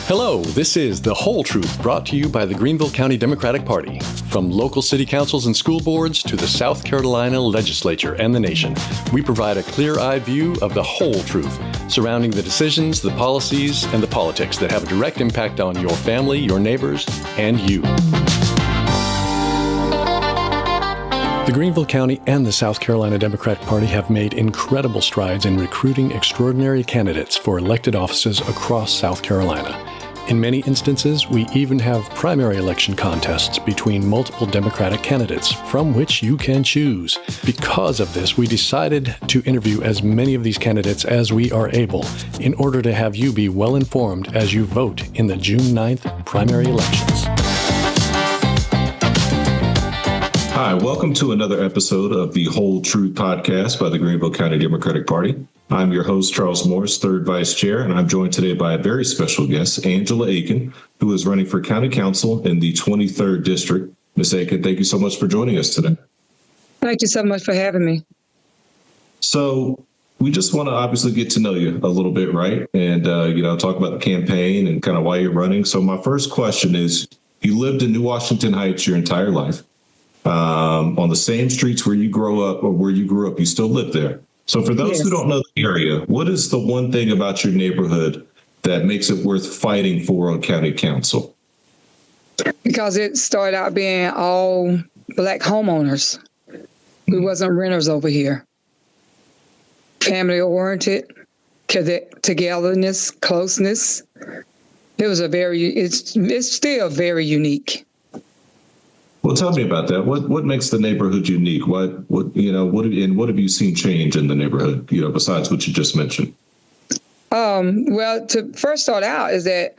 Hello, this is The Whole Truth, brought to you by the Greenville County Democratic Party. From local city councils and school boards to the South Carolina legislature and the nation, we provide a clear-eyed view of the whole truth surrounding the decisions, the policies, and the politics that have a direct impact on your family, your neighbors, and you. The Greenville County and the South Carolina Democratic Party have made incredible strides in recruiting extraordinary candidates for elected offices across South Carolina. In many instances, we even have primary election contests between multiple Democratic candidates from which you can choose. Because of this, we decided to interview as many of these candidates as we are able in order to have you be well informed as you vote in the June 9th primary elections. Hi, welcome to another episode of the Whole Truth podcast by the Greenville County Democratic Party. I'm your host, Charles Morris, third vice chair, and I'm joined today by a very special guest, Angela Aiken, who is running for county council in the 23rd district. Ms. Aiken, thank you so much for joining us today. Thank you so much for having me. So we just want to obviously get to know you a little bit, right? And, talk about the campaign and kind of why you're running. So my first question is, you lived in New Washington Heights your entire life. On the same streets where you grew up, you still live there. So for those who don't know the area, what is the one thing about your neighborhood that makes it worth fighting for on county council? Because it started out being all Black homeowners. We wasn't renters over here. Family oriented, togetherness, closeness. It's still very unique. Well, tell me about that. What makes the neighborhood unique? What have you seen change in the neighborhood, besides what you just mentioned? Well, to first start out is that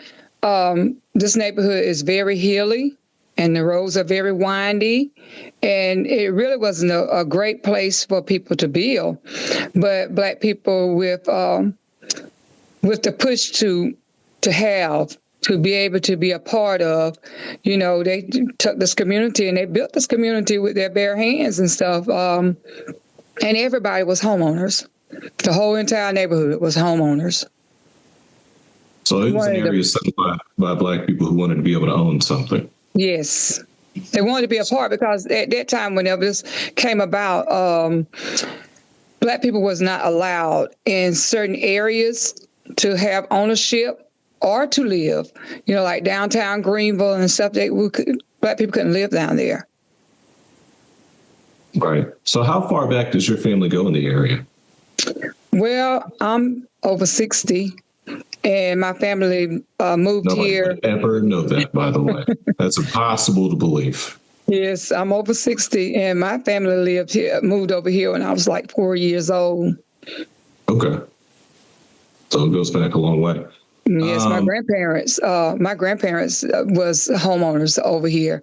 this neighborhood is very hilly and the roads are very windy, and it really wasn't a great place for people to build. But Black people with the push to be able to be a part of, they took this community and they built this community with their bare hands and stuff. And everybody was homeowners. The whole entire neighborhood was homeowners. So it was an area set by Black people who wanted to be able to own something. Yes. They wanted to be a part because at that time, whenever this came about, Black people was not allowed in certain areas to have ownership or to live, like downtown Greenville and stuff. Black people couldn't live down there. Right. So how far back does your family go in the area? Well, I'm over 60, and my family moved here. Nobody would ever know that, by the way. That's impossible to believe. Yes, I'm over 60, and my family moved over here when I was like 4 years old. Okay. So it goes back a long way. Yes, my grandparents was homeowners over here,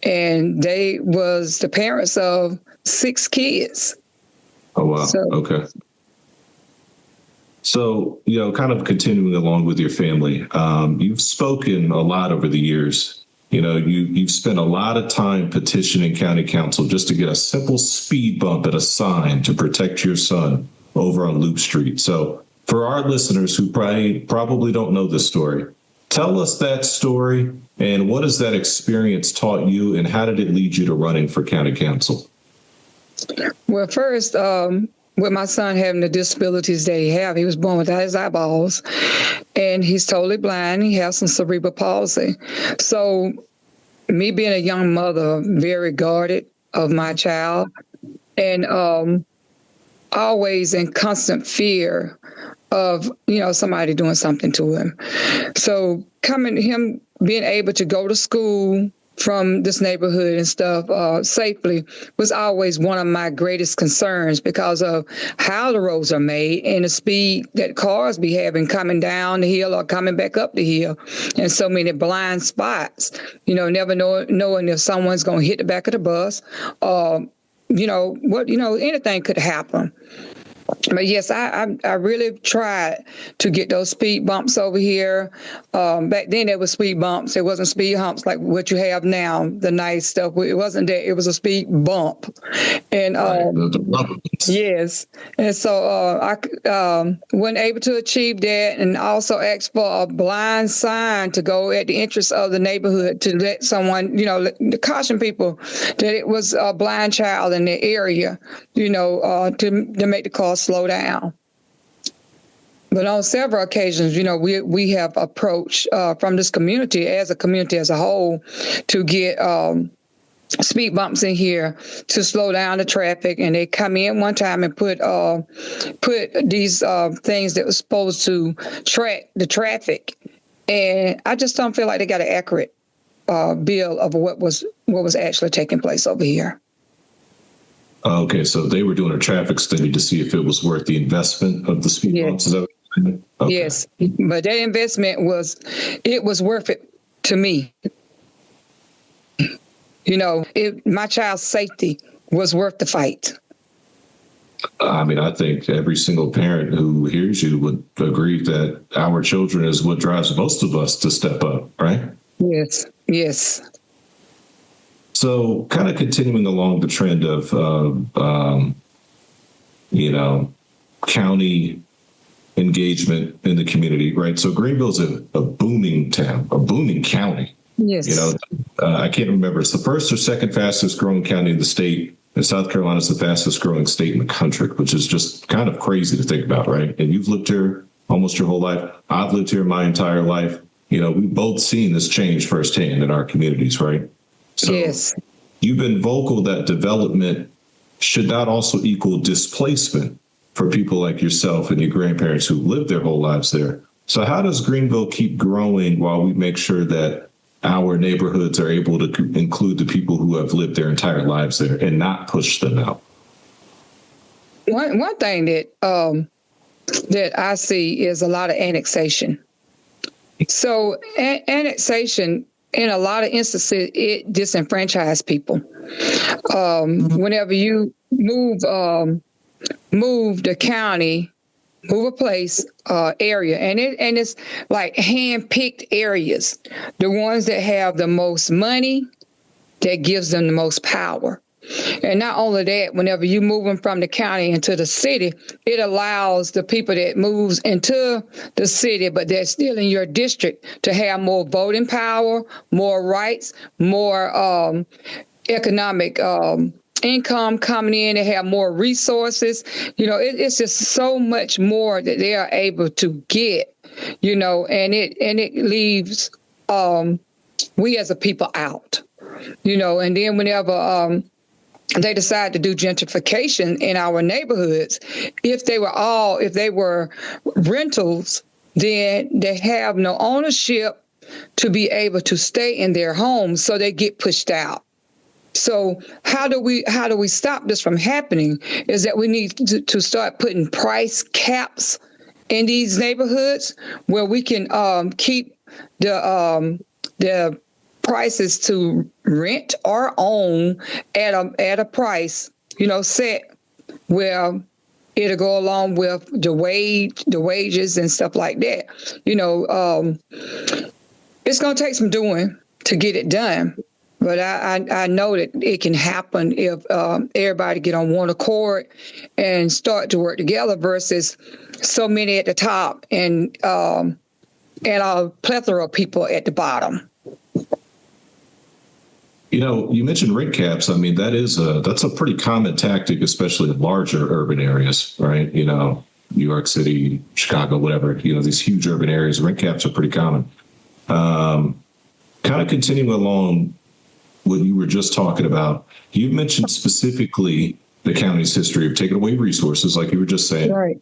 and they was the parents of 6 kids. Oh, wow. Okay. So, kind of continuing along with your family, you've spoken a lot over the years. You've spent a lot of time petitioning county council just to get a simple speed bump at a sign to protect your son over on Loop Street. So for our listeners who probably don't know this story, tell us that story and what has that experience taught you and how did it lead you to running for county council? Well, first, with my son having the disabilities that he was born without his eyeballs, and he's totally blind. He has some cerebral palsy. So me being a young mother, very guarded of my child, and always in constant fear of, somebody doing something to him. So him being able to go to school from this neighborhood and stuff safely was always one of my greatest concerns because of how the roads are made and the speed that cars be having coming down the hill or coming back up the hill, and so many blind spots, never knowing if someone's going to hit the back of the bus or, anything could happen. But yes, I really tried to get those speed bumps over here. Back then there was speed bumps. It wasn't speed humps like what you have now, the nice stuff. It wasn't that. It was a speed bump. And yes. And so I wasn't able to achieve that, and also asked for a blind sign to go at the entrance of the neighborhood to let someone, to caution people that it was a blind child in the area, to make the car slow down. But on several occasions, we have approached from this community as a whole to get speed bumps in here to slow down the traffic. And they come in one time and put these things that were supposed to track the traffic. And I just don't feel like they got an accurate bill of what was actually taking place over here. Okay, so they were doing a traffic study to see if it was worth the investment of the speed bumps. Is that what you're saying? Okay. Yes, but that investment was worth it to me. My child's safety was worth the fight. I mean, I think every single parent who hears you would agree that our children is what drives most of us to step up, right? Yes, yes. So kind of continuing along the trend of, county engagement in the community, right? So Greenville's a booming town, a booming county. Yes. I can't remember. It's the first or second fastest growing county in the state. And South Carolina is the fastest growing state in the country, which is just kind of crazy to think about, right? And you've lived here almost your whole life. I've lived here my entire life. We've both seen this change firsthand in our communities, right? So yes. You've been vocal that development should not also equal displacement for people like yourself and your grandparents who lived their whole lives there. So how does Greenville keep growing while we make sure that our neighborhoods are able to include the people who have lived their entire lives there and not push them out? One thing that I see is a lot of annexation. So annexation, in a lot of instances, it disenfranchises people. Whenever you move the county, move a place, area, and it's like hand-picked areas, the ones that have the most money, that gives them the most power. And not only that, whenever you move them from the county into the city, it allows the people that moves into the city, but they're still in your district, to have more voting power, more rights, more economic income coming in. They have more resources. It's just so much more that they are able to get, and it leaves we as a people out, and then whenever they decide to do gentrification in our neighborhoods, if they were rentals, then they have no ownership to be able to stay in their homes, so they get pushed out. So how do we stop this from happening? Is that we need to start putting price caps in these neighborhoods where we can keep the prices to rent or own at a price, set where it'll go along with the wages and stuff like that. It's going to take some doing to get it done. But I know that it can happen if everybody get on one accord and start to work together versus so many at the top and a plethora of people at the bottom. You mentioned rent caps. I mean, that's a pretty common tactic, especially in larger urban areas, right? New York City, Chicago, whatever, these huge urban areas, rent caps are pretty common. Kind of continuing along what you were just talking about, you mentioned specifically the county's history of taking away resources, like you were just saying, right,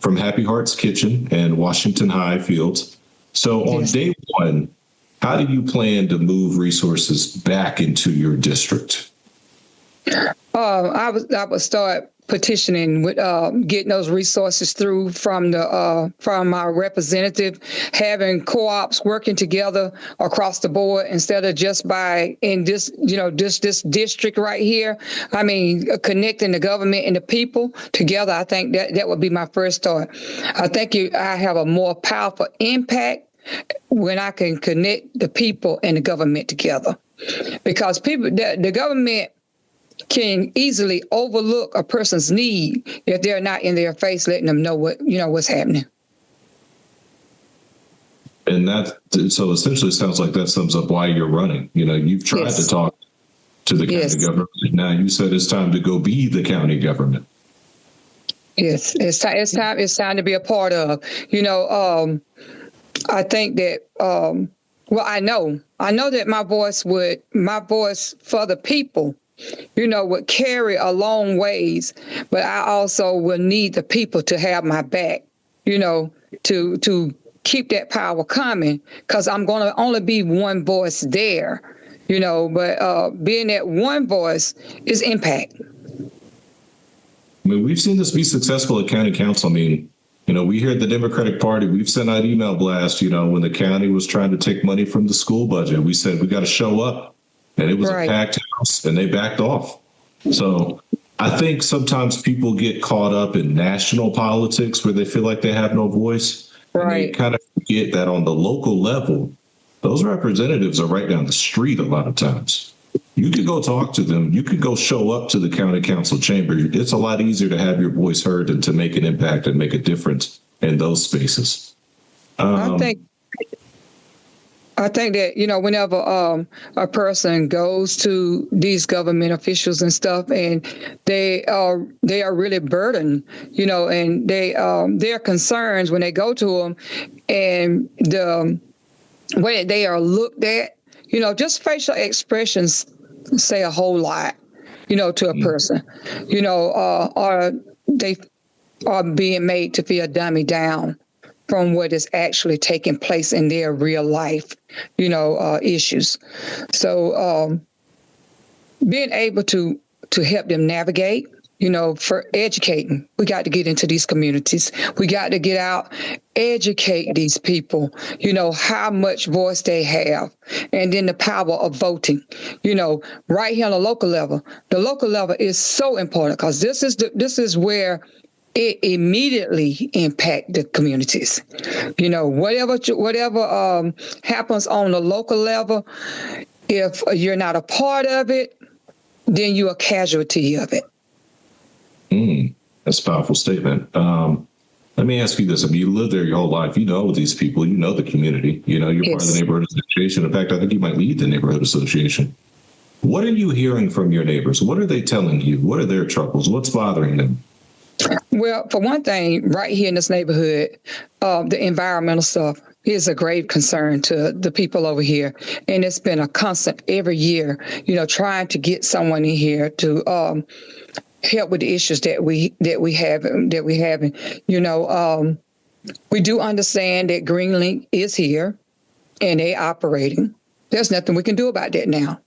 from Happy Hearts Kitchen and Washington High Fields. So on day one, how do you plan to move resources back into your district? I would start petitioning with getting those resources through from our representative, having co-ops working together across the board instead of just in this this district right here. I mean, connecting the government and the people together. I think that would be my first thought. I think I have a more powerful impact when I can connect the people and the government together, because the government can easily overlook a person's need if they're not in their face, letting them know what's happening. And so essentially sounds like that sums up why you're running. You've tried to talk to the county government. Now you said it's time to go be the county government. Yes, it's time to be a part of. I think that I know that my voice for the people would carry a long ways, but I also will need the people to have my back, to keep that power coming, because I'm going to only be one voice there, but being that one voice is impact. I mean, we've seen this be successful at county council. I mean, we here at the Democratic Party, we've sent out email blasts, when the county was trying to take money from the school budget. We said, we got to show up. And it was a packed house, and they backed off. So I think sometimes people get caught up in national politics where they feel like they have no voice. Right. And they kind of forget that on the local level, those representatives are right down the street a lot of times. You could go talk to them. You could go show up to the county council chamber. It's a lot easier to have your voice heard and to make an impact and make a difference in those spaces. I think that, whenever a person goes to these government officials and stuff, and they are really burdened, and their concerns when they go to them, and the way they are looked at, just facial expressions say a whole lot, to a person, or they are being made to feel dummy down from what is actually taking place in their real life, issues. So being able to help them navigate, for educating, we got to get into these communities. We got to get out, educate these people, how much voice they have, and then the power of voting, right here on the local level. The local level is so important, because this is where it immediately impact the communities. Whatever happens on the local level, if you're not a part of it, then you're a casualty of it. That's a powerful statement. Let me ask you this. I mean, you live there your whole life. You know these people. You know the community. You're part of the neighborhood association. In fact, I think you might lead the neighborhood association. What are you hearing from your neighbors? What are they telling you? What are their troubles? What's bothering them? Well, for one thing, right here in this neighborhood, the environmental stuff is a grave concern to the people over here. And it's been a constant every year, trying to get someone in here to help with the issues that we have. We do understand that Greenlink is here and they operating. There's nothing we can do about that now.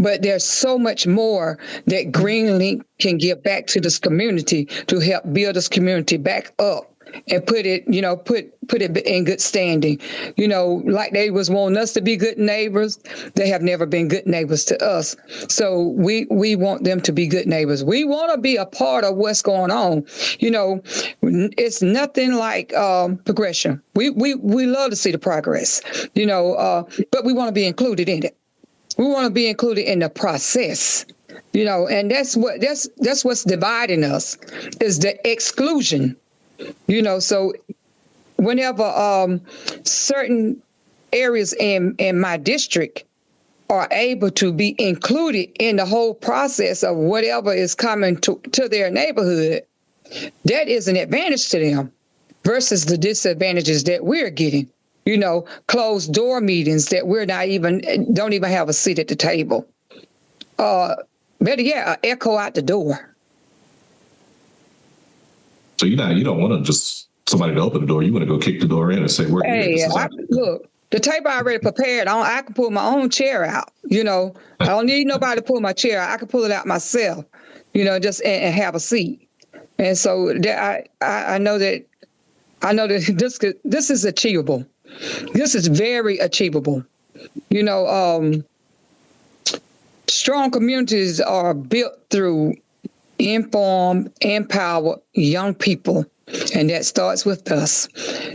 But there's so much more that Greenlink can give back to this community to help build this community back up and put it in good standing. Like they was wanting us to be good neighbors. They have never been good neighbors to us. So we want them to be good neighbors. We want to be a part of what's going on. It's nothing like progression. We love to see the progress, but we want to be included in it. We want to be included in the process, and that's what's dividing us, is the exclusion, So whenever certain areas in my district are able to be included in the whole process of whatever is coming to their neighborhood, that is an advantage to them versus the disadvantages that we're getting. Closed door meetings that don't even have a seat at the table. Better yet, an echo out the door. So you don't want to just somebody to open the door. You want to go kick the door in and say, "We're here." Look, The table already prepared. I can pull my own chair out. I don't need nobody to pull my chair out. I can pull it out myself. Just and have a seat. And so I know that this is achievable. This is very achievable. Strong communities are built through informed, empowered young people, and that starts with us.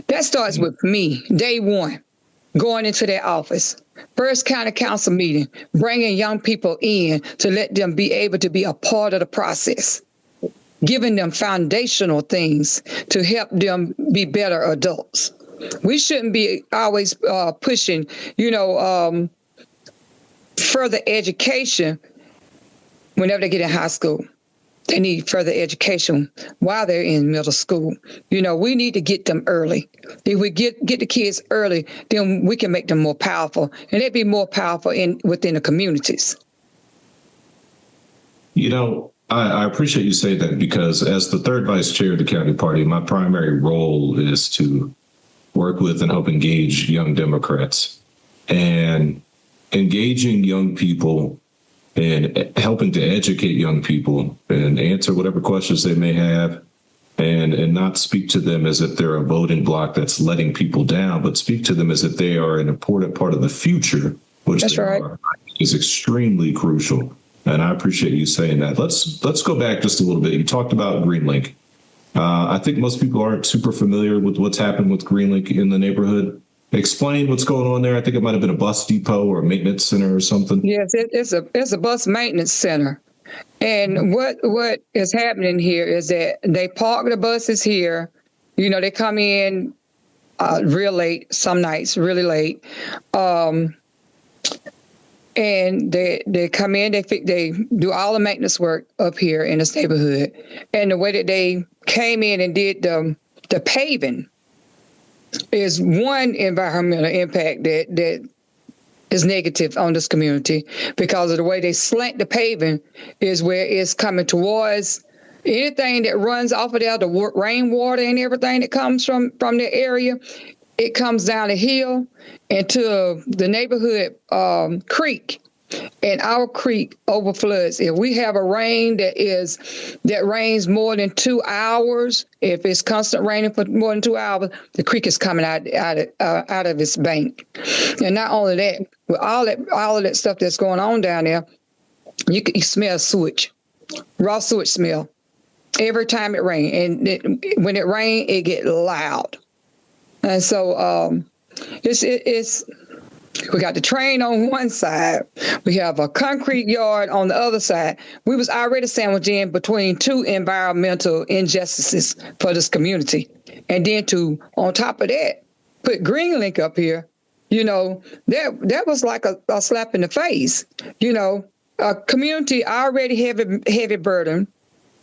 That starts with me, day one, going into that office. First county council meeting, bringing young people in to let them be able to be a part of the process, giving them foundational things to help them be better adults. We shouldn't be always pushing, further education whenever they get in high school. They need further education while they're in middle school. We need to get them early. If we get the kids early, then we can make them more powerful, and they'd be more powerful within the communities. I appreciate you saying that, because as the third vice chair of the county party, my primary role is to work with and help engage young Democrats. And engaging young people and helping to educate young people and answer whatever questions they may have, and not speak to them as if they're a voting bloc that's letting people down, but speak to them as if they are an important part of the future, which that's they right. are, is extremely crucial. And I appreciate you saying that. Let's go back just a little bit. You talked about Greenlink. I think most people aren't super familiar with what's happened with Greenlink in the neighborhood. Explain what's going on there. I think it might have been a bus depot or a maintenance center or something. Yes, it's a bus maintenance center. And what is happening here is that they park the buses here. They come in real late, some nights really late. And they come in, they do all the maintenance work up here in this neighborhood. And the way that they came in and did the paving is one environmental impact that is negative on this community, because of the way they slant the paving is where it's coming towards anything that runs off of there, the rainwater and everything that comes from the area. It comes down the hill into the neighborhood creek, and our creek overfloods. If we have a rain that rains more than 2 hours, if it's constant raining for more than 2 hours, the creek is coming out of its bank. And not only that, with all of that stuff that's going on down there, you smell sewage, raw sewage smell every time it rains. And when it rains, it gets loud. And so it's we got the train on one side. We have a concrete yard on the other side. We was already sandwiched in between two environmental injustices for this community. And then on top of that, put Greenlink up here, that was like a slap in the face. A community already heavy burden,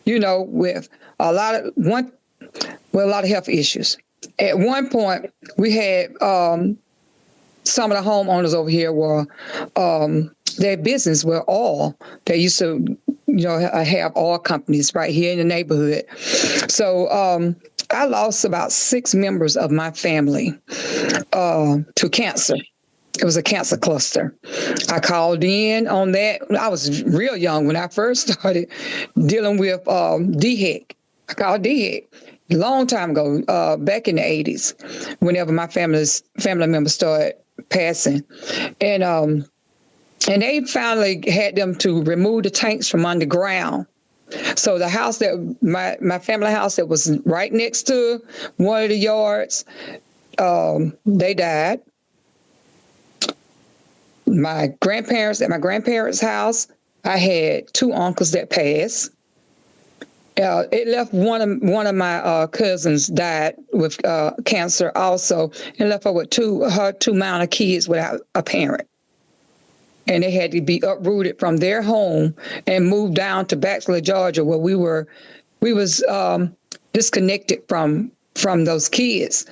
with a lot of health issues. At one point, we had some of the homeowners over here were their business were oil. They used to, have oil companies right here in the neighborhood. So I lost about 6 members of my family to cancer. It was a cancer cluster. I called in on that. I was real young when I first started dealing with DHEC. I called DHEC. A long time ago, back in the 80s, whenever my family members started passing. And they finally had them to remove the tanks from underground. So the house that my family house that was right next to one of the yards, they died. At my grandparents' house, I had 2 uncles that passed. It left one of my cousins died with cancer also, and left her with two minor kids without a parent. And they had to be uprooted from their home and moved down to Baxley, Georgia, where we was disconnected from those kids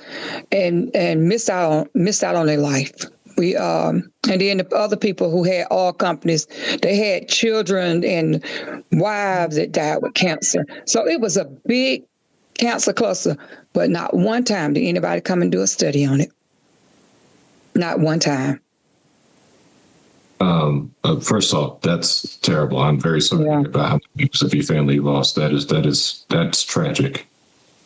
and missed out on their life. And then the other people who had oil companies, they had children and wives that died with cancer. So it was a big cancer cluster, but not one time did anybody come and do a study on it. Not one time. First off, that's terrible. I'm very sorry about how many members of your family you lost. That's tragic.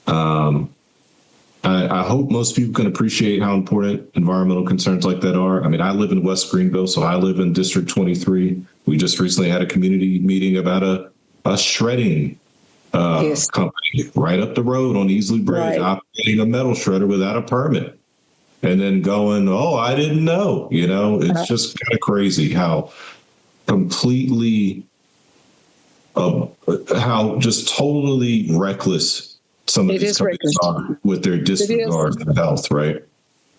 I hope most people can appreciate how important environmental concerns like that are. I mean, I live in West Greenville, so I live in District 23. We just recently had a community meeting about a shredding company right up the road on Easley Bridge, operating a metal shredder without a permit. And then going, oh, I didn't know. It's just kind of crazy how completely, how just totally reckless some of these companies are with their disregard for health, right?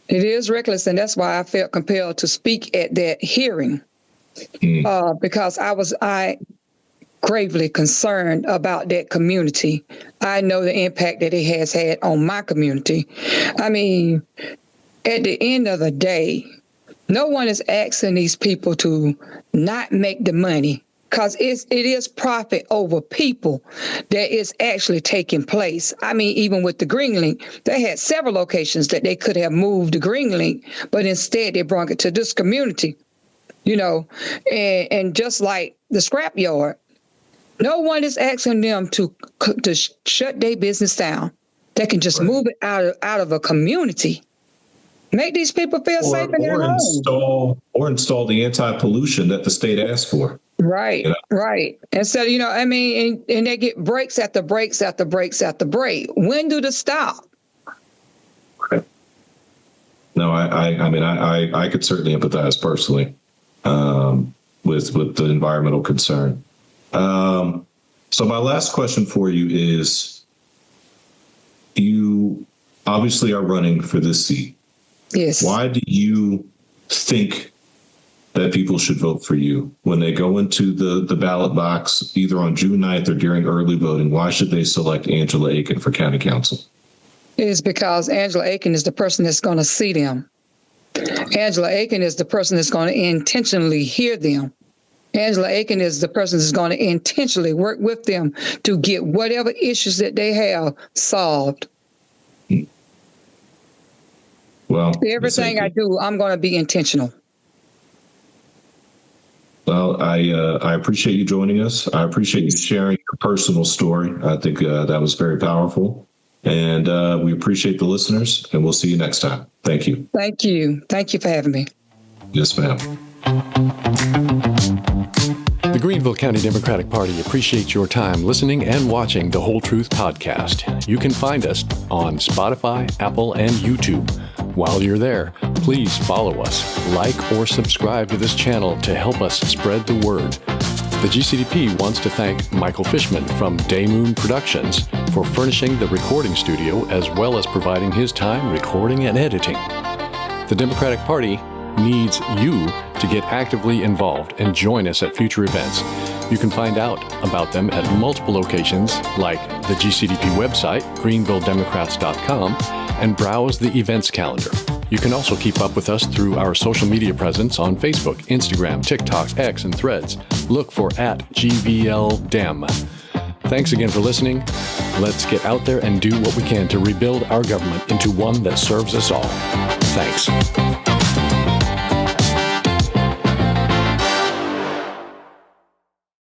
It is reckless, and that's why I felt compelled to speak at that hearing, because I gravely concerned about that community. I know the impact that it has had on my community. I mean, at the end of the day, no one is asking these people to not make the money, because it is profit over people that is actually taking place. I mean, even with the Greenlink, they had several locations that they could have moved the Greenlink, but instead they brought it to this community, and just like the scrapyard, no one is asking them to shut their business down. They can just move it out of a community. Make these people feel safe in their homes. Or install the anti-pollution that the state asked for. Right, right. And so, and they get breaks after breaks after breaks after break. When do they stop? Right. No, I could certainly empathize personally with the environmental concern. So my last question for you is, you obviously are running for this seat. Yes. Why do you think that people should vote for you when they go into the ballot box, either on June 9th or during early voting? Why should they select Angela Aiken for county council? It is because Angela Aiken is the person that's going to see them. Angela Aiken is the person that's going to intentionally hear them. Angela Aiken is the person that's going to intentionally work with them to get whatever issues that they have solved. Well, everything I do, I'm going to be intentional. Well, I appreciate you joining us. I appreciate you sharing your personal story. I think that was very powerful. And we appreciate the listeners, and we'll see you next time. Thank you. Thank you. Thank you for having me. Yes, ma'am. The Greenville County Democratic Party appreciates your time listening and watching the Whole Truth Podcast. You can find us on Spotify, Apple, and YouTube. While you're there, please follow us, like or subscribe to this channel to help us spread the word. The GCDP wants to thank Michael Fishman from Day Moon Productions for furnishing the recording studio as well as providing his time recording and editing. The Democratic Party needs you to get actively involved and join us at future events. You can find out about them at multiple locations like the GCDP website, greenvilledemocrats.com, and browse the events calendar. You can also keep up with us through our social media presence on Facebook, Instagram, TikTok, X, and Threads. Look for @GVLDem. Thanks again for listening. Let's get out there and do what we can to rebuild our government into one that serves us all. Thanks.